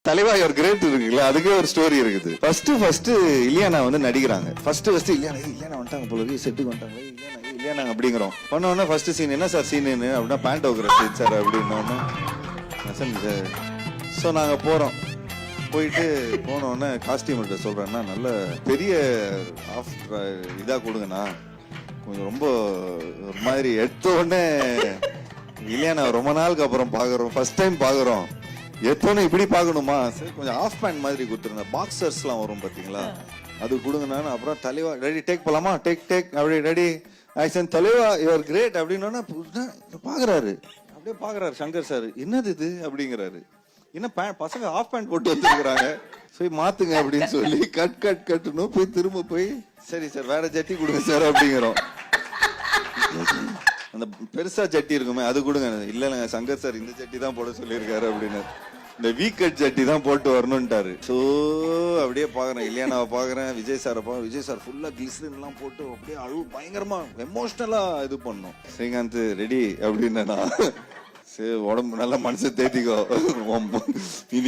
தலைவா ஒரு கிரேட் இருக்குல்ல, அதுக்கே ஒரு ஸ்டோரி இருக்குது. ஃபர்ஸ்ட் இலியானா வந்து நடிக்கிறாங்க. ஃபர்ஸ்ட் இலியானா வந்துட்டாங்க போல இருக்கு, செட்டுக்கு வந்துட்டாங்க. இலியானா அப்படிங்கிறோம். பண்ண உடனே ஃபர்ஸ்ட் சீன் என்ன சார் சீனு அப்படின்னா பேண்ட் ஓகுற சீன் சார் அப்படின்னோடனே சார். ஸோ நாங்கள் போகிறோம். போயிட்டு போனோடனே காஸ்டியூமர்கிட்ட சொல்கிறேன்னா நல்ல பெரிய ஆஃப் இதாக கொடுங்கண்ணா, கொஞ்சம் ரொம்ப ஒரு மாதிரி எடுத்த உடனே இலியானா ரொம்ப நாளுக்கு அப்புறம் பார்க்குறோம், ஃபர்ஸ்ட் டைம் பார்க்குறோம். எத்தோன்னு இப்படி பார்க்கணுமா சரி, கொஞ்சம் ஆஃப் பேண்ட் மாதிரி கொடுத்துருந்தேன். பாக்ஸர்ஸ்லாம் வரும் பார்த்தீங்களா, அது கொடுங்கண்ணான்னு. அப்புறம் தலைவா ரெடி டேக் போகலாமா, டேக் அப்படி ரெடி ஆக்சன் தலைவா யுவர் கிரேட் அப்படின்னோன்னா பார்க்குறாரு. அப்படியே பார்க்குறாரு சங்கர் சார், என்னது இது அப்படிங்கிறாரு. என்ன பசங்க ஆஃப் பேண்ட் போட்டு வந்துருக்குறாங்க, போய் மாத்துங்க அப்படின்னு சொல்லி கட்டணும். போய் திரும்ப போய் சரி சார் வேற ஜட்டி கொடுங்க சார் அப்படிங்கிறோம். அந்த பெருசா ஜட்டி இருக்குமே அது கொடுங்க. இல்லைங்க சங்கர் சார் இந்த ஜட்டி தான் போட சொல்லியிருக்காரு அப்படின்னு. இந்த வீக்கட் ஜட்டி தான் போட்டு வரணும்ட்டாரு. ஸோ அப்படியே பாக்குறேன், இலியானாவை பாக்குறேன், விஜய் சாரை பாக்குறேன். விஜய் சார் ஃபுல்லா கிளிசரின் எல்லாம் போட்டு அப்படியே அழுவு பயங்கரமா எமோஷனலா இது பண்ணும். ஸ்ரீகாந்த் ரெடி அப்படின்னா சரி உடம்பு நல்லா மனசை தேத்திக்கோ இனி